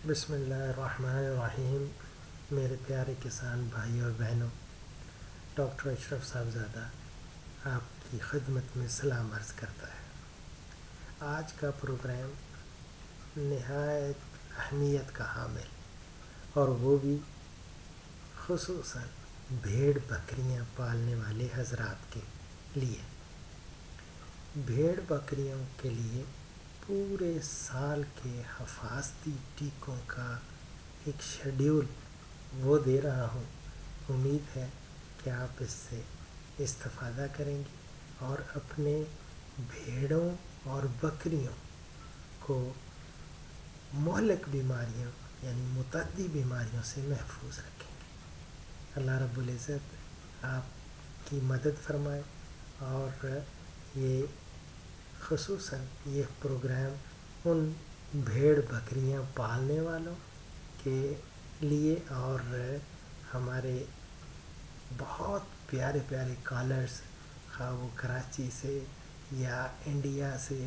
بسم اللہ الرحمن الرحیم. میرے پیارے کسان بھائی اور بہنوں، ڈاکٹر اشرف صاحبزادہ آپ کی خدمت میں سلام عرض کرتا ہے. آج کا پروگرام نہایت اہمیت کا حامل اور وہ بھی خصوصاً بھیڑ بکریاں پالنے والے حضرات کے لیے. بھیڑ بکریوں کے لیے پورے سال کے حفاظتی ٹیکوں کا ایک شیڈیول وہ دے رہا ہوں. امید ہے کہ آپ اس سے استفادہ کریں گے اور اپنے بھیڑوں اور بکریوں کو مہلک بیماریوں یعنی متعدی بیماریوں سے محفوظ رکھیں گے. اللہ رب العزت آپ کی مدد فرمائے اور یہ خصوصاً یہ پروگرام ان بھیڑ بکریاں پالنے والوں کے لیے اور ہمارے بہت پیارے پیارے کالرز، خواہ وہ کراچی سے یا انڈیا سے،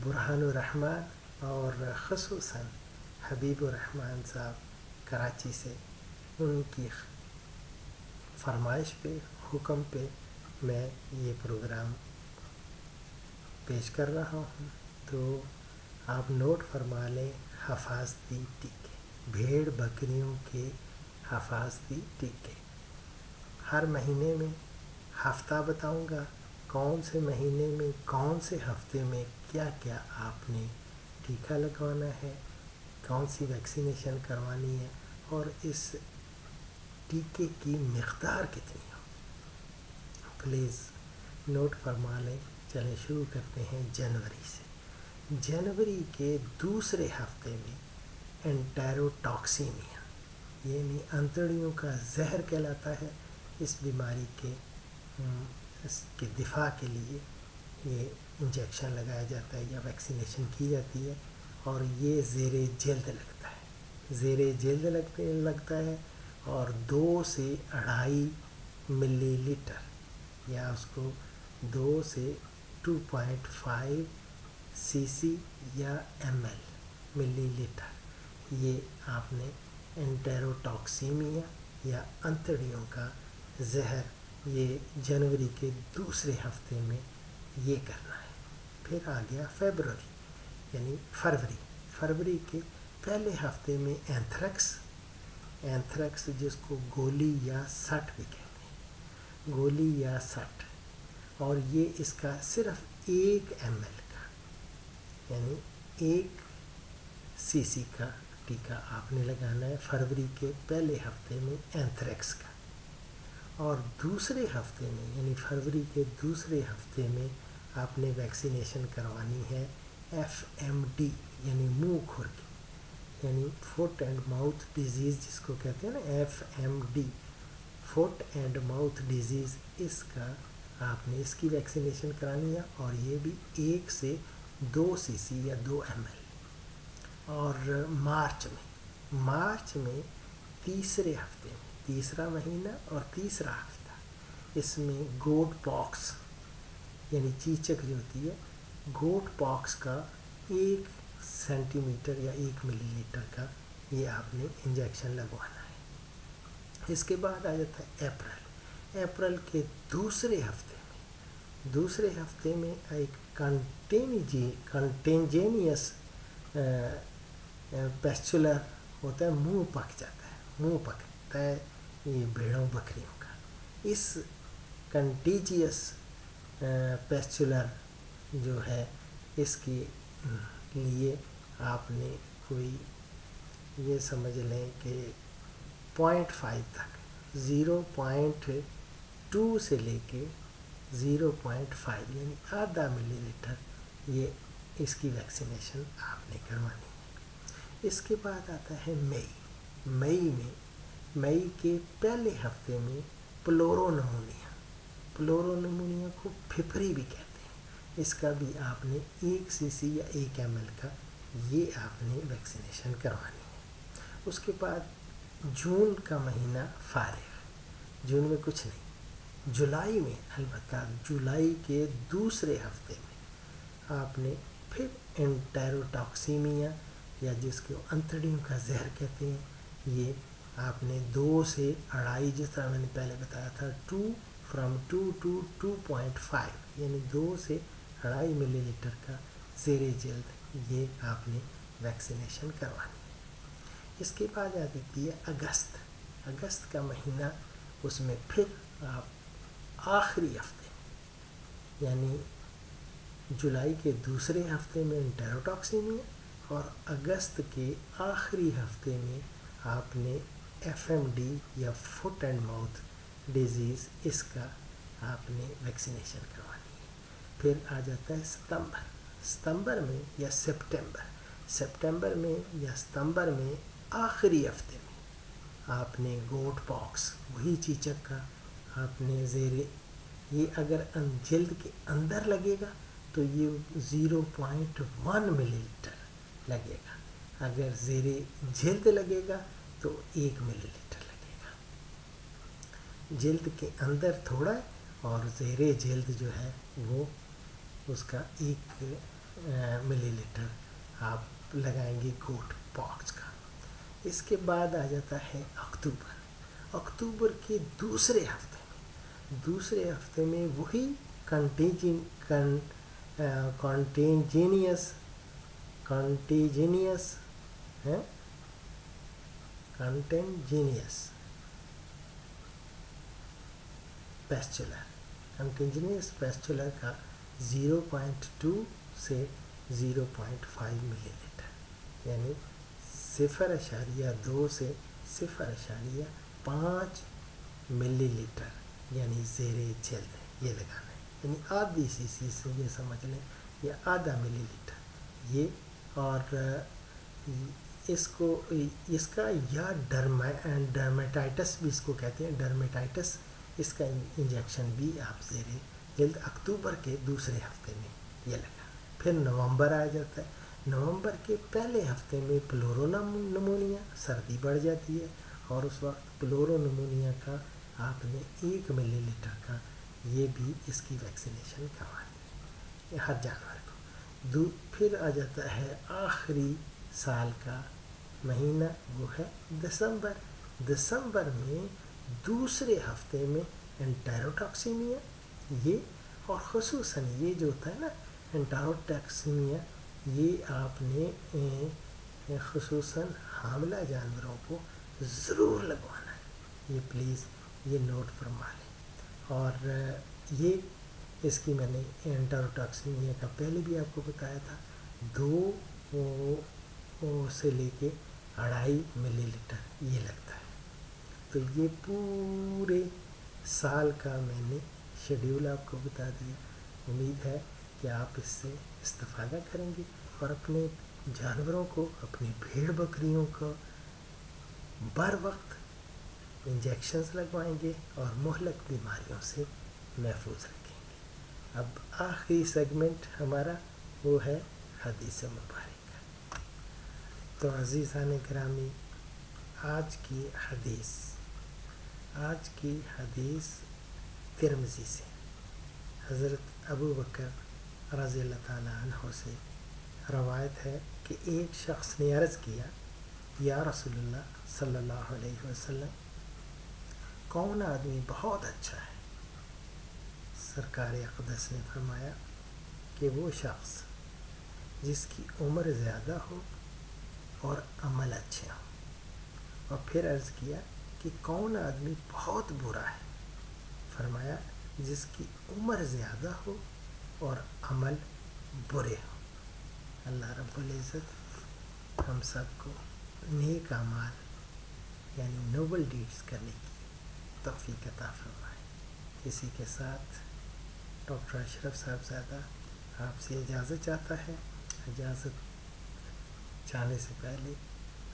برہان الرحمن اور خصوصاً حبیب الرحمن صاحب کراچی سے، ان کی فرمائش پہ حکم پہ میں یہ پروگرام پیش کر رہا ہوں. تو آپ نوٹ فرما لیں. حفاظتی ٹیکے، بھیڑ بکریوں کے حفاظتی ٹیکے. ہر مہینے میں ہفتہ بتاؤں گا کون سے مہینے میں کون سے ہفتے میں کیا کیا آپ نے ٹیکہ لگوانا ہے، کون سی ویکسینیشن کروانی ہے اور اس ٹیکے کی مقدار کتنی ہو. پلیز نوٹ فرما لیں. چلیں شروع کرتے ہیں جنوری سے. جنوری کے دوسرے ہفتے میں انٹیروٹاکسیمیا یعنی انتڑیوں کا زہر کہلاتا ہے. اس بیماری اس کے دفاع کے لیے یہ انجیکشن لگایا جاتا ہے یا ویکسینیشن کی جاتی ہے اور یہ زیر جلد لگتا ہے. زیر جلد لگتا ہے اور 2 سے 2.5 ملی لیٹر یا اس کو 2 سے 2.5 سی سی یا ایم ایل ملی لیٹر یہ آپ نے انٹیروٹاکسیمیا یا انتڑیوں کا زہر یہ جنوری کے دوسرے ہفتے میں یہ کرنا ہے. پھر آ گیا فیبروری یعنی فروری کے پہلے ہفتے میں اینتھریکس جس کو گولی یا سٹ بھی کہتے ہیں، گولی یا سٹ، اور یہ اس کا صرف 1 ایم ایل کا یعنی 1 سی سی کا ٹیکہ آپ نے لگانا ہے فروری کے پہلے ہفتے میں اینتھریکس کا. اور دوسرے ہفتے میں یعنی فروری کے دوسرے ہفتے میں آپ نے ویکسینیشن کروانی ہے ایف ایم ڈی یعنی منہ کھر کی یعنی فٹ اینڈ ماؤتھ ڈیزیز جس کو کہتے ہیں نا، F M D foot and mouth disease. اس کا آپ نے اس کی ویکسینیشن کرانی ہے اور یہ بھی 1 سے 2 سی سی یا 2 ایم ایل. اور مارچ میں تیسرے ہفتے میں، تیسرا مہینہ اور تیسرا ہفتہ، اس میں گوٹ پاکس یعنی چیچک جو ہوتی ہے، گوٹ پاکس کا 1 سینٹی میٹر یا 1 ملی لیٹر کا یہ آپ نے انجیکشن لگوانا ہے. اس کے بعد آ جاتا ہے اپریل کے دوسرے ہفتے میں ایک کنٹینجینیس پیسچولر ہوتا ہے، منہ پکتا ہے یہ بھیڑوں بکریوں کا. اس کنٹیجیس پیسچولر جو ہے اس کے لیے آپ نے کوئی یہ سمجھ لیں کہ 0.5 تک 0.2 سے لے کے 0.5 یعنی آدھا ملی لیٹر یہ اس کی ویکسینیشن آپ نے کروانی ہے. اس کے بعد آتا ہے مئی کے پہلے ہفتے میں پلورو نمونیا کو پھپھری بھی کہتے ہیں. اس کا بھی آپ نے 1 سی سی یا 1 ایم ایل کا یہ آپ نے ویکسینیشن کروانی ہے. اس کے بعد جون کا مہینہ جون میں کچھ نہیں. جولائی میں البتہ جولائی کے دوسرے ہفتے میں آپ نے پھر انٹیروٹاکسیمیا یا جس کو انتڑیوں کا زہر کہتے ہیں، یہ آپ نے 2 سے 2.5، جس طرح میں نے پہلے بتایا تھا، 2 to 2.5 یعنی 2 سے 2.5 ملی لیٹر کا زیر جلد یہ آپ نے ویکسینیشن کروانی ہے۔ اس کے بعد آ جاتی ہے اگست کا مہینہ، اس میں پھر آپ آخری ہفتے یعنی جولائی کے دوسرے ہفتے میں انٹیروٹاکسیمیا اور اگست کے آخری ہفتے میں آپ نے FMD یا فٹ اینڈ ماؤتھ ڈیزیز، اس کا آپ نے ویکسینیشن کروانی ہے۔ پھر آ جاتا ہے ستمبر میں یا سپٹمبر میں یا ستمبر میں آخری ہفتے میں آپ نے گوٹ پاکس، وہی چیچک کا آپ نے یہ اگر جلد کے اندر لگے گا تو یہ 0.1 ملی لیٹر لگے گا، اگر زیر جلد لگے گا تو 1 ملی لیٹر لگے گا۔ جلد کے اندر تھوڑا ہے اور زیر جلد جو ہے وہ اس کا 1 ملی لیٹر آپ لگائیں گے گوٹ پاکس کا۔ اس کے بعد آ جاتا ہے اکتوبر کے دوسرے ہفتے میں وہی کنٹینجینیس پیسچولر کا 0.2 سے 0.5 ملی لیٹر یعنی 0.2 سے 0.5 ملی لیٹر یعنی زیر جلد یہ لگانا ہے، یعنی آدھی cc سے یہ سمجھ لیں یا آدھا ملی لیٹر یہ۔ اور اس کا یا ڈرمیٹائٹس بھی اس کو کہتے ہیں، ڈرمیٹائٹس، اس کا انجیکشن بھی آپ زیر جلد اکتوبر کے دوسرے ہفتے میں یہ لگا۔ پھر نومبر آ جاتا ہے، نومبر کے پہلے ہفتے میں پلورو نمونیا، سردی بڑھ جاتی ہے اور اس وقت پلورو نمونیا کا آپ نے 1 ملی لیٹر کا یہ بھی اس کی ویکسینیشن کروانی ہے ہر جانور کو۔ پھر آ جاتا ہے آخری سال کا مہینہ، وہ ہے دسمبر میں دوسرے ہفتے میں انٹیروٹاکسیمیا یہ، اور خصوصاً یہ جو ہوتا ہے نا انٹیروٹاکسیمیا، یہ آپ نے خصوصاً حاملہ جانوروں کو ضرور لگوانا ہے، یہ پلیز یہ نوٹ فرما لیں۔ اور یہ اس کی میں نے انٹیروٹاکسیمیا کا پہلے بھی آپ کو بتایا تھا، 2 سے لے کے 2.5 ملی لیٹر یہ لگتا ہے۔ تو یہ پورے سال کا میں نے شیڈیول آپ کو بتا دیا، امید ہے کہ آپ اس سے استفادہ کریں گے اور اپنے جانوروں کو، اپنی بھیڑ بکریوں کو بر وقت انجیکشنز لگوائیں گے اور مہلک بیماریوں سے محفوظ رکھیں گے۔ اب آخری سیگمنٹ ہمارا وہ ہے حدیث مبارکہ۔ تو عزیزان گرامی، آج کی حدیث ترمذی سے حضرت ابو بکر رضی اللہ تعالیٰ عنہ سے روایت ہے کہ ایک شخص نے عرض کیا، یا رسول اللہ صلی اللہ علیہ وسلم، کون آدمی بہت اچھا ہے؟ سرکار اقدس نے فرمایا کہ وہ شخص جس کی عمر زیادہ ہو اور عمل اچھے ہوں۔ اور پھر عرض کیا کہ کون آدمی بہت برا ہے؟ فرمایا جس کی عمر زیادہ ہو اور عمل برے ہوں۔ اللہ رب العزت ہم سب کو نیک اعمال یعنی نوبل ڈیڈز کرنے کی توفیق عطا فرمائے۔ اسی کے ساتھ ڈاکٹر اشرف صاحبزادہ آپ سے اجازت چاہتا ہے۔ اجازت جانے سے پہلے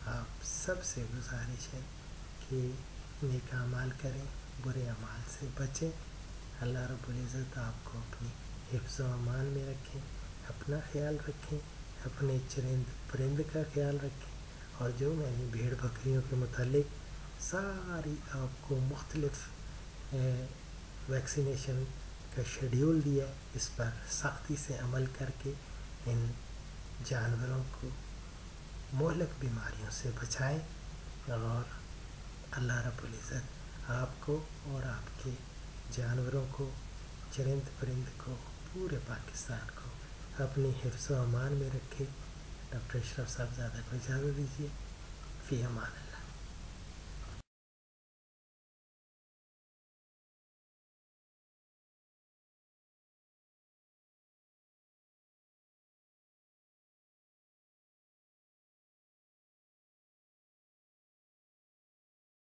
آپ سب سے گزارش ہے کہ نیک اعمال کریں، برے اعمال سے بچیں۔ اللہ رب العزت آپ کو اپنی حفظ و امان میں رکھیں، اپنا خیال رکھیں، اپنے چرند پرند کا خیال رکھیں، اور جو میں نے بھیڑ بکریوں کے متعلق ساری آپ کو مختلف ویکسینیشن کا شیڈیول دیا، اس پر سختی سے عمل کر کے ان جانوروں کو مہلک بیماریوں سے بچائے، اور اللہ رب العزت آپ کو اور آپ کے جانوروں کو، چرند پرند کو، پورے پاکستان کو اپنی حفظ و امان میں رکھے۔ ڈاکٹر اشرف صاحب زادہ کو اجازت دیجیے، فی امان اللہ۔